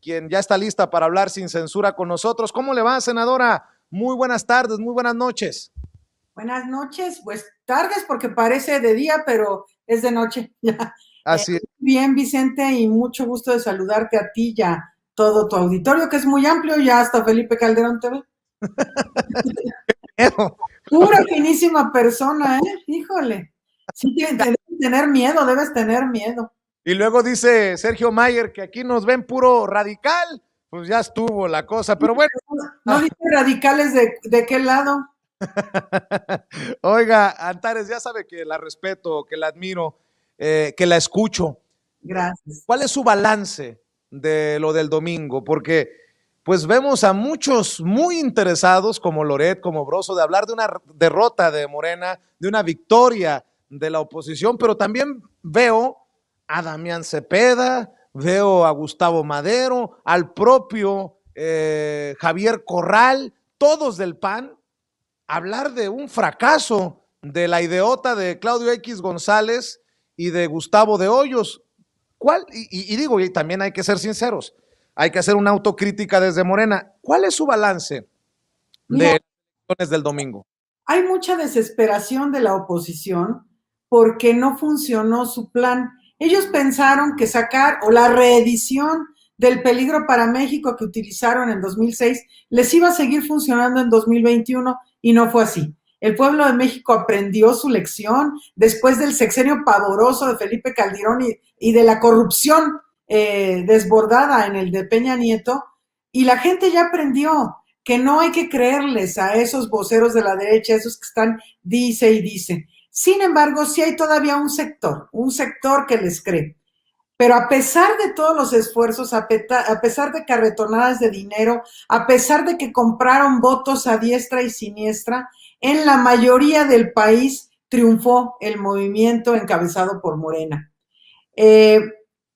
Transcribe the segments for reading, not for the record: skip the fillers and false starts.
quien ya está lista para hablar sin censura con nosotros. ¿Cómo le va, senadora? Muy buenas tardes, muy buenas noches. Buenas noches, pues tardes porque parece de día, pero es de noche. Así es. Bien, Vicente, y mucho gusto de saludarte a ti y a todo tu auditorio, que es muy amplio, ya hasta Felipe Calderón TV. Pura finísima persona, ¿eh? Híjole. Sí, debes tener miedo, debes tener miedo. Y luego dice Sergio Mayer que aquí nos ven puro radical. Pues ya estuvo la cosa, pero bueno. ¿No dice radicales de qué lado? Oiga, Antares, ya sabe que la respeto, que la admiro, que la escucho. Gracias. ¿Cuál es su balance de lo del domingo? Porque pues vemos a muchos muy interesados, como Loret, como Broso, de hablar de una derrota de Morena, de una victoria de la oposición, pero también veo a Damián Cepeda, veo a Gustavo Madero, al propio Javier Corral, todos del PAN, hablar de un fracaso de la ideota de Claudio X González y de Gustavo de Hoyos. ¿Cuál? Y digo, y también hay que ser sinceros, hay que hacer una autocrítica desde Morena. ¿Cuál es su balance de Mira, las elecciones del domingo? hay mucha desesperación de la oposición porque no funcionó su plan. Ellos pensaron que sacar o la reedición del Peligro para México que utilizaron en 2006 les iba a seguir funcionando en 2021 y no fue así. El pueblo de México aprendió su lección después del sexenio pavoroso de Felipe Calderón y de la corrupción desbordada en el de Peña Nieto, y la gente ya aprendió que no hay que creerles a esos voceros de la derecha, esos que están dice y dice. Sin embargo, sí hay todavía un sector que les cree. Pero a pesar de todos los esfuerzos, a pesar de carretonadas de dinero, a pesar de que compraron votos a diestra y siniestra, en la mayoría del país triunfó el movimiento encabezado por Morena. Eh,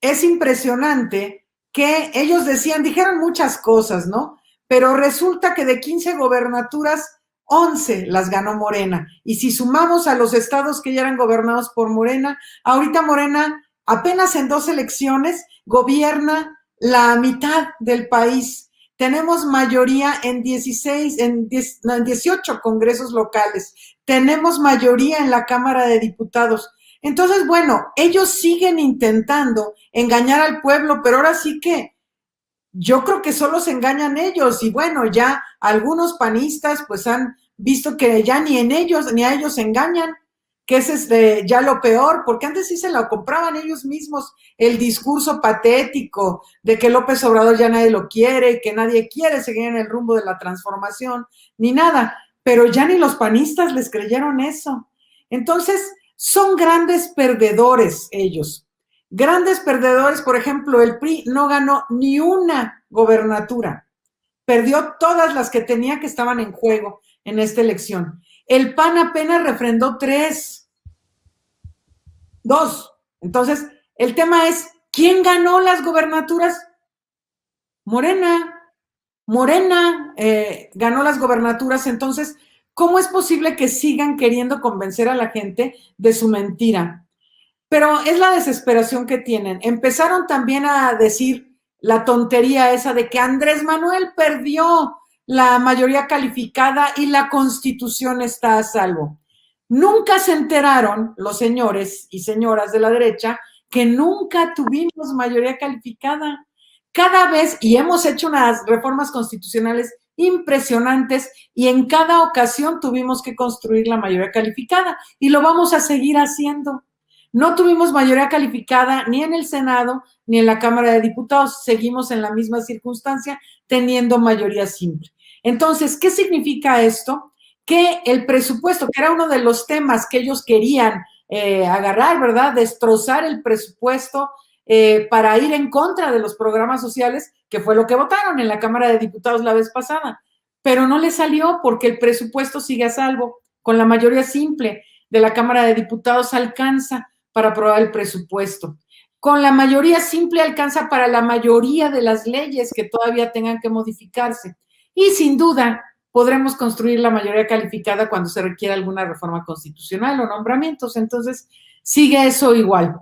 es impresionante que ellos dijeron muchas cosas, ¿no? Pero resulta que de 15 gobernaturas, 11 las ganó Morena. Y si sumamos a los estados que ya eran gobernados por Morena, ahorita Morena apenas en 2 elecciones gobierna la mitad del país. Tenemos mayoría en 16, en 18 congresos locales. Tenemos mayoría en la Cámara de Diputados. Entonces, bueno, ellos siguen intentando engañar al pueblo, pero ahora sí que yo creo que solo se engañan ellos. Y bueno, ya algunos panistas pues han visto que ya ni en ellos, ni a ellos se engañan, que es ya lo peor, porque antes sí se lo compraban ellos mismos, el discurso patético de que López Obrador ya nadie lo quiere y que nadie quiere seguir en el rumbo de la transformación, ni nada, pero ya ni los panistas les creyeron eso. Entonces, son grandes perdedores ellos. Grandes perdedores, por ejemplo, el PRI no ganó ni una gobernatura, perdió todas las que tenía que estaban en juego en esta elección. El PAN apenas refrendó 3, 2. Entonces, el tema es, ¿quién ganó las gobernaturas? Morena. Morena ganó las gobernaturas, entonces, ¿cómo es posible que sigan queriendo convencer a la gente de su mentira? Pero es la desesperación que tienen. Empezaron también a decir la tontería esa de que Andrés Manuel perdió la mayoría calificada y la Constitución está a salvo. Nunca se enteraron los señores y señoras de la derecha que nunca tuvimos mayoría calificada. Cada vez, y hemos hecho unas reformas constitucionales impresionantes, y en cada ocasión tuvimos que construir la mayoría calificada, y lo vamos a seguir haciendo. No tuvimos mayoría calificada ni en el Senado ni en la Cámara de Diputados. Seguimos en la misma circunstancia teniendo mayoría simple. Entonces, ¿qué significa esto? Que el presupuesto, que era uno de los temas que ellos querían agarrar, ¿verdad? Destrozar el presupuesto para ir en contra de los programas sociales, que fue lo que votaron en la Cámara de Diputados la vez pasada. Pero no le salió porque el presupuesto sigue a salvo. Con la mayoría simple de la Cámara de Diputados alcanza para aprobar el presupuesto. Con la mayoría simple alcanza para la mayoría de las leyes que todavía tengan que modificarse. Y sin duda podremos construir la mayoría calificada cuando se requiera alguna reforma constitucional o nombramientos. Entonces, sigue eso igual.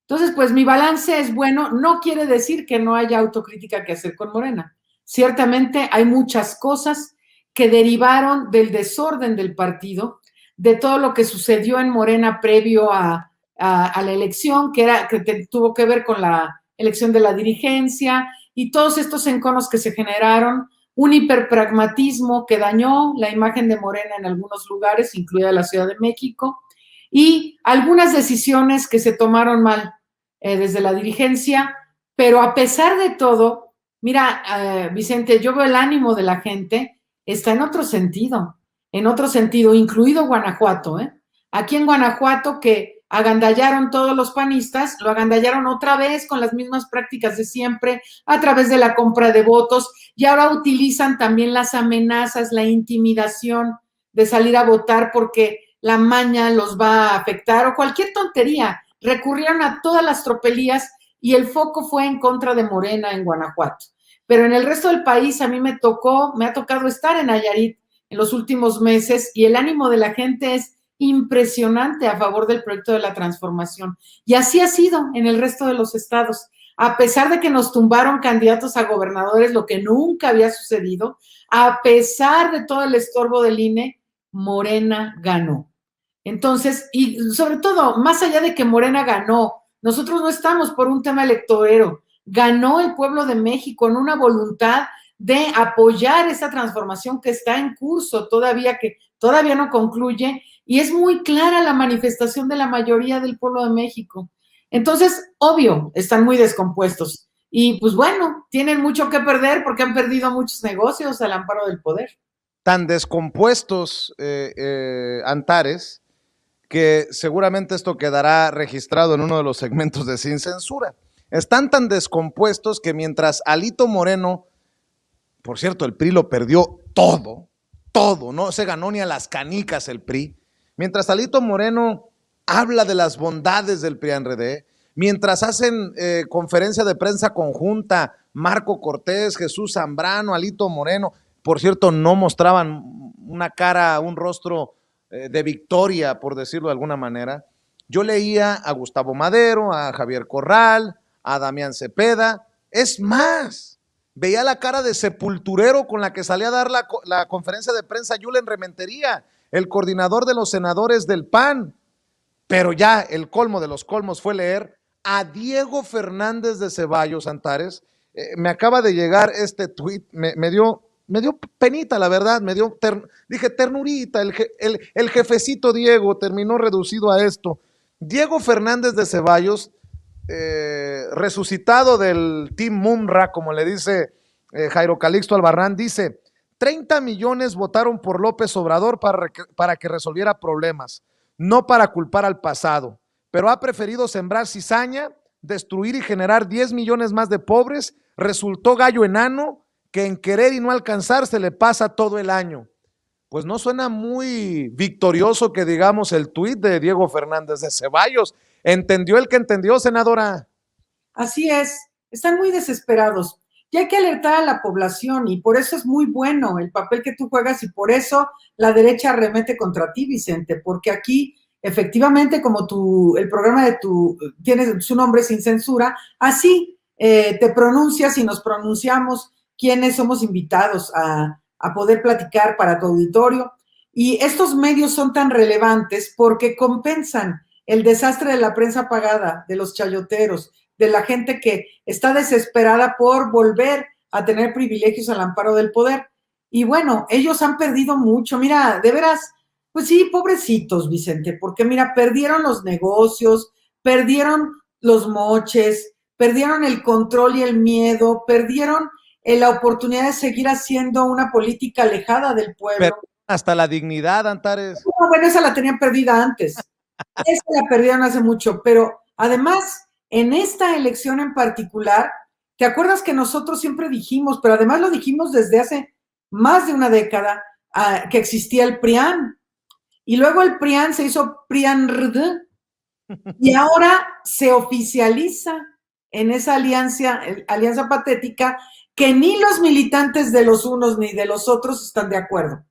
Entonces, pues mi balance es bueno, no quiere decir que no haya autocrítica que hacer con Morena. Ciertamente hay muchas cosas que derivaron del desorden del partido, de todo lo que sucedió en Morena previo a la elección, que tuvo que ver con la elección de la dirigencia y todos estos enconos que se generaron, un hiperpragmatismo que dañó la imagen de Morena en algunos lugares, incluida la Ciudad de México, y algunas decisiones que se tomaron mal desde la dirigencia, pero a pesar de todo, mira, Vicente, yo veo el ánimo de la gente, está en otro sentido, incluido Guanajuato, ¿eh? Aquí en Guanajuato que agandallaron todos los panistas, lo agandallaron otra vez con las mismas prácticas de siempre, a través de la compra de votos, y ahora utilizan también las amenazas, la intimidación de salir a votar porque la maña los va a afectar o cualquier tontería. Recurrieron a todas las tropelías y el foco fue en contra de Morena en Guanajuato. Pero en el resto del país a mí me ha tocado estar en Nayarit en los últimos meses y el ánimo de la gente es impresionante a favor del proyecto de la transformación. Y así ha sido en el resto de los estados. A pesar de que nos tumbaron candidatos a gobernadores, lo que nunca había sucedido, a pesar de todo el estorbo del INE, Morena ganó. Entonces, y sobre todo, más allá de que Morena ganó, nosotros no estamos por un tema electorero, ganó el pueblo de México en una voluntad de apoyar esa transformación que está en curso todavía, que todavía no concluye, y es muy clara la manifestación de la mayoría del pueblo de México. Entonces, obvio, están muy descompuestos. Y pues bueno, tienen mucho que perder porque han perdido muchos negocios al amparo del poder. Tan descompuestos, Antares, que seguramente esto quedará registrado en uno de los segmentos de Sin Censura. Están tan descompuestos que mientras Alito Moreno, por cierto, el PRI lo perdió todo, no se ganó ni a las canicas el PRI, mientras Alito Moreno habla de las bondades del PRI-PAN-RD, mientras hacen conferencia de prensa conjunta, Marco Cortés, Jesús Zambrano, Alito Moreno, por cierto, no mostraban una cara, un rostro de victoria, por decirlo de alguna manera. Yo leía a Gustavo Madero, a Javier Corral, a Damián Cepeda, es más, veía la cara de sepulturero con la que salía a dar la conferencia de prensa Yulen Rementería, el coordinador de los senadores del PAN, pero ya el colmo de los colmos fue leer a Diego Fernández de Ceballos, Antares. Me acaba de llegar este tuit, me dio penita, la verdad, dije ternurita, el jefecito Diego terminó reducido a esto. Diego Fernández de Ceballos, resucitado del Team Mumra, como le dice Jairo Calixto Albarrán, dice: 30 millones votaron por López Obrador para que resolviera problemas, no para culpar al pasado, pero ha preferido sembrar cizaña, destruir y generar 10 millones más de pobres. Resultó gallo enano que en querer y no alcanzar se le pasa todo el año. Pues no suena muy victorioso que digamos el tuit de Diego Fernández de Ceballos. ¿Entendió el que entendió, senadora? Así es, están muy desesperados. Y hay que alertar a la población y por eso es muy bueno el papel que tú juegas y por eso la derecha arremete contra ti, Vicente, porque aquí efectivamente como el programa tiene su nombre Sin Censura, así te pronuncias y nos pronunciamos quienes somos invitados a poder platicar para tu auditorio. Y estos medios son tan relevantes porque compensan el desastre de la prensa pagada, de los chayoteros, de la gente que está desesperada por volver a tener privilegios al amparo del poder. Y bueno, ellos han perdido mucho. Mira, de veras, pues sí, pobrecitos, Vicente, porque mira, perdieron los negocios, perdieron los moches, perdieron el control y el miedo, perdieron la oportunidad de seguir haciendo una política alejada del pueblo. Pero hasta la dignidad, Antares. No, bueno, esa la tenían perdida antes. Esa la perdieron hace mucho, pero además, en esta elección en particular, ¿te acuerdas que nosotros siempre dijimos, pero además lo dijimos desde hace más de una década, que existía el PRIAN? Y luego el PRIAN se hizo PRIAN-RD y ahora se oficializa en esa alianza patética que ni los militantes de los unos ni de los otros están de acuerdo.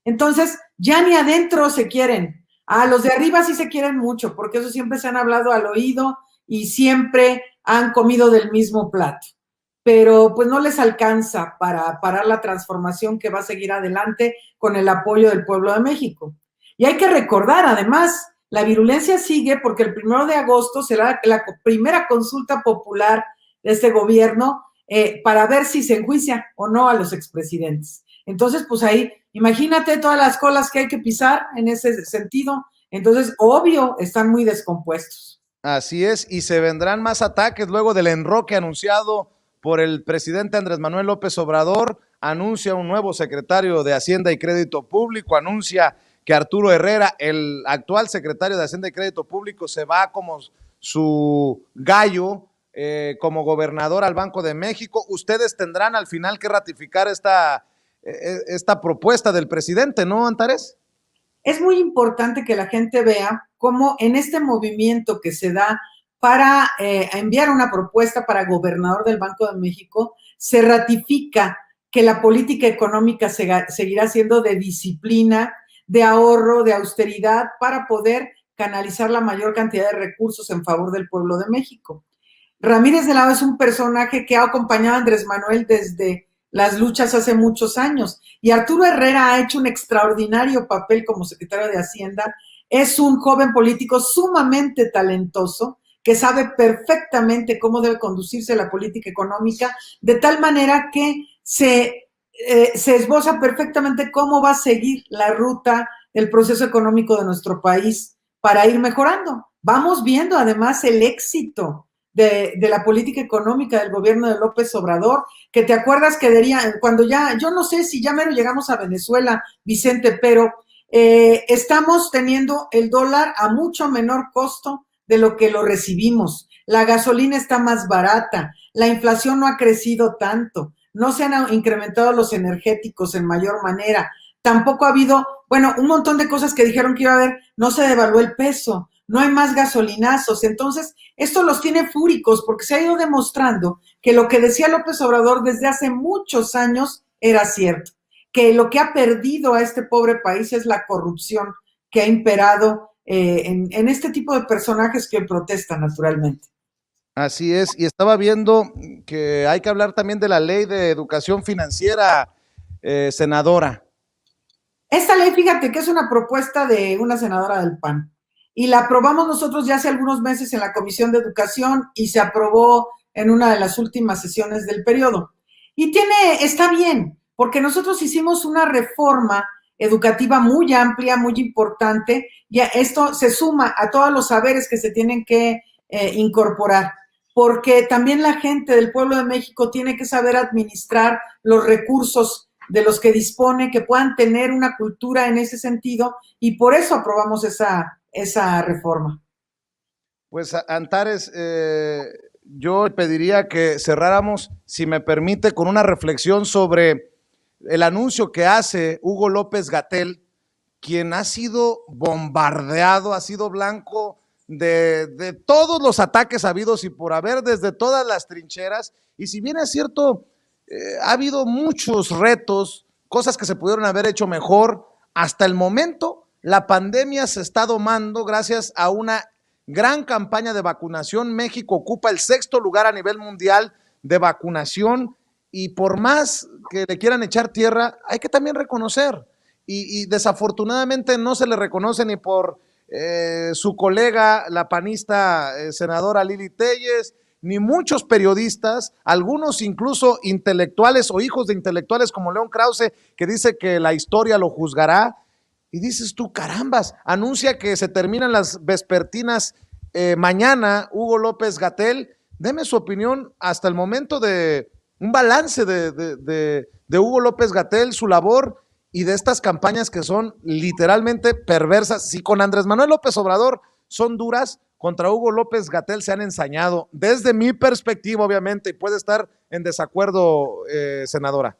Entonces, ya ni adentro se quieren. A los de arriba sí se quieren mucho, porque eso siempre se han hablado al oído y siempre han comido del mismo plato. Pero pues no les alcanza para parar la transformación que va a seguir adelante con el apoyo del pueblo de México. Y hay que recordar, además, la virulencia sigue porque el 1 de agosto será la primera consulta popular de este gobierno para ver si se enjuicia o no a los expresidentes. Entonces, pues ahí, imagínate todas las colas que hay que pisar en ese sentido. Entonces, obvio, están muy descompuestos. Así es, y se vendrán más ataques luego del enroque anunciado por el presidente Andrés Manuel López Obrador. Anuncia un nuevo secretario de Hacienda y Crédito Público, anuncia que Arturo Herrera, el actual secretario de Hacienda y Crédito Público, se va como su gallo como gobernador al Banco de México. Ustedes tendrán al final que ratificar esta propuesta del presidente, ¿no, Antares? Es muy importante que la gente vea cómo en este movimiento que se da para enviar una propuesta para gobernador del Banco de México, se ratifica que la política económica seguirá siendo de disciplina, de ahorro, de austeridad, para poder canalizar la mayor cantidad de recursos en favor del pueblo de México. Ramírez de la O es un personaje que ha acompañado a Andrés Manuel desde las luchas hace muchos años, y Arturo Herrera ha hecho un extraordinario papel como secretario de Hacienda. Es un joven político sumamente talentoso que sabe perfectamente cómo debe conducirse la política económica, de tal manera que se esboza perfectamente cómo va a seguir la ruta del proceso económico de nuestro país para ir mejorando. Vamos viendo además el éxito de la política económica del gobierno de López Obrador, que te acuerdas que cuando ya, yo no sé si ya mero llegamos a Venezuela, Vicente, pero estamos teniendo el dólar a mucho menor costo de lo que lo recibimos. La gasolina está más barata, la inflación no ha crecido tanto, no se han incrementado los energéticos en mayor manera, tampoco ha habido, bueno, un montón de cosas que dijeron que iba a haber, no se devaluó el peso, no hay más gasolinazos. Entonces, esto los tiene fúricos porque se ha ido demostrando que lo que decía López Obrador desde hace muchos años era cierto, que lo que ha perdido a este pobre país es la corrupción que ha imperado en este tipo de personajes que protestan naturalmente. Así es, y estaba viendo que hay que hablar también de la ley de educación financiera, senadora. Esta ley, fíjate que es una propuesta de una senadora del PAN y la aprobamos nosotros ya hace algunos meses en la Comisión de Educación y se aprobó en una de las últimas sesiones del periodo. Y está bien, porque nosotros hicimos una reforma educativa muy amplia, muy importante, y esto se suma a todos los saberes que se tienen que incorporar, porque también la gente del pueblo de México tiene que saber administrar los recursos de los que dispone, que puedan tener una cultura en ese sentido, y por eso aprobamos esa reforma. Pues Antares, yo pediría que cerráramos, si me permite, con una reflexión sobre el anuncio que hace Hugo López-Gatell, quien ha sido bombardeado, ha sido blanco de todos los ataques habidos y por haber desde todas las trincheras, y si bien es cierto, ha habido muchos retos, cosas que se pudieron haber hecho mejor, hasta el momento la pandemia se está domando gracias a una gran campaña de vacunación. México ocupa el 6º lugar a nivel mundial de vacunación, y por más que le quieran echar tierra, hay que también reconocer, y desafortunadamente no se le reconoce ni por su colega, la panista senadora Lili Téllez, ni muchos periodistas, algunos incluso intelectuales o hijos de intelectuales como León Krause, que dice que la historia lo juzgará. Y dices tú, carambas, anuncia que se terminan las vespertinas mañana, Hugo López-Gatell. Deme su opinión hasta el momento de un balance de Hugo López-Gatell, su labor, y de estas campañas que son literalmente perversas. Si con Andrés Manuel López Obrador son duras, contra Hugo López-Gatell se han ensañado, desde mi perspectiva, obviamente, y puede estar en desacuerdo, senadora.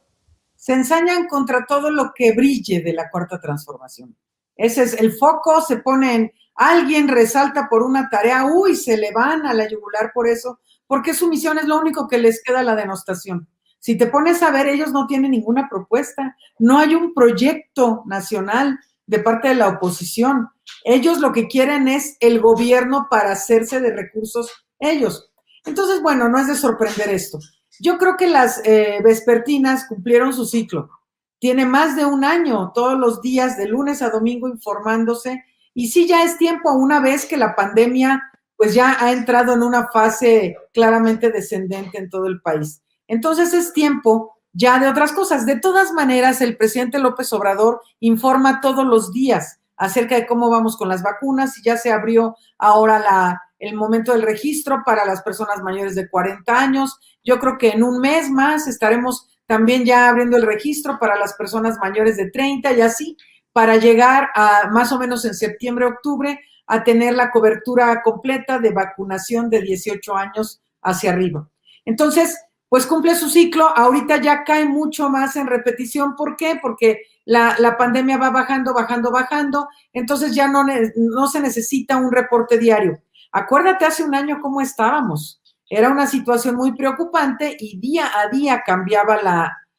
Se ensañan contra todo lo que brille de la Cuarta Transformación. Ese es el foco, se pone en alguien resalta por una tarea, uy, se le van a la yugular por eso, porque su misión es lo único que les queda, la denostación. Si te pones a ver, ellos no tienen ninguna propuesta, no hay un proyecto nacional de parte de la oposición. Ellos lo que quieren es el gobierno para hacerse de recursos ellos. Entonces, bueno, no es de sorprender esto. Yo creo que las vespertinas cumplieron su ciclo. Tiene más de un año, todos los días, de lunes a domingo, informándose. Y sí, ya es tiempo, una vez que la pandemia pues ya ha entrado en una fase claramente descendente en todo el país. Entonces es tiempo ya de otras cosas. De todas maneras, el presidente López Obrador informa todos los días acerca de cómo vamos con las vacunas y ya se abrió ahora el momento del registro para las personas mayores de 40 años. Yo creo que en un mes más estaremos también ya abriendo el registro para las personas mayores de 30 y así, para llegar a más o menos en septiembre, octubre, a tener la cobertura completa de vacunación de 18 años hacia arriba. Entonces, pues cumple su ciclo, ahorita ya cae mucho más en repetición. ¿Por qué? Porque la pandemia va bajando, bajando, bajando, entonces ya no se necesita un reporte diario. Acuérdate hace un año cómo estábamos. Era una situación muy preocupante y día a día cambiaba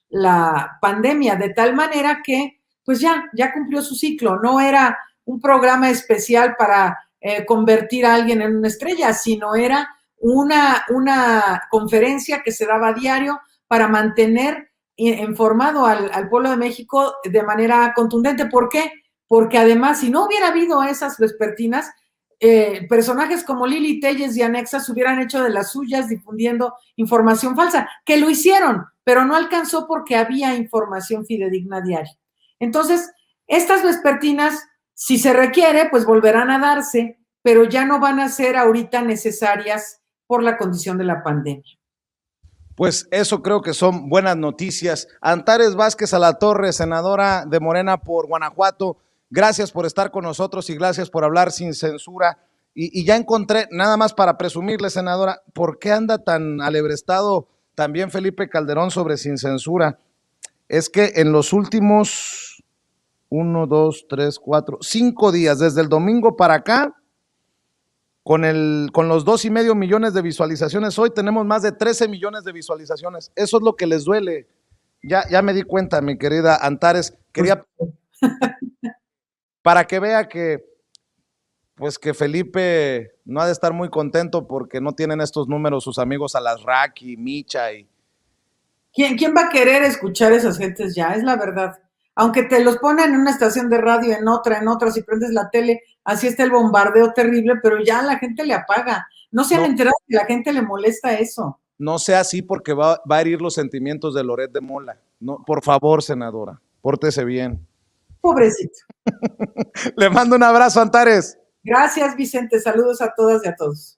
la pandemia, de tal manera que pues ya cumplió su ciclo. No era un programa especial para convertir a alguien en una estrella, sino era una conferencia que se daba a diario para mantener informado al pueblo de México de manera contundente. ¿Por qué? Porque además, si no hubiera habido esas vespertinas, personajes como Lili Telles y Anexas hubieran hecho de las suyas difundiendo información falsa, que lo hicieron, pero no alcanzó porque había información fidedigna diaria. Entonces, estas vespertinas, si se requiere, pues volverán a darse, pero ya no van a ser ahorita necesarias por la condición de la pandemia. Pues eso creo que son buenas noticias. Antares Vázquez Alatorre, senadora de Morena por Guanajuato, gracias por estar con nosotros y gracias por hablar sin censura. Y ya encontré, nada más para presumirle, senadora, ¿por qué anda tan alebrestado también Felipe Calderón sobre sin censura? Es que en los últimos 1, 2, 3, 4, 5 días, desde el domingo para acá, con los 2.5 millones de visualizaciones, hoy tenemos más de 13 millones de visualizaciones. Eso es lo que les duele. Ya me di cuenta, mi querida Antares. Quería, para que vea que, pues que Felipe no ha de estar muy contento porque no tienen estos números sus amigos Alasraqui, Micha y... ¿Quién va a querer escuchar a esas gentes ya? Es la verdad. Aunque te los ponen en una estación de radio, en otra, si prendes la tele, así está el bombardeo terrible, pero ya la gente le apaga. No se han enterado que la gente le molesta eso. No sea así porque va a herir los sentimientos de Loret de Mola. No, por favor, senadora, pórtese bien. Pobrecito. Le mando un abrazo, Antares. Gracias, Vicente. Saludos a todas y a todos.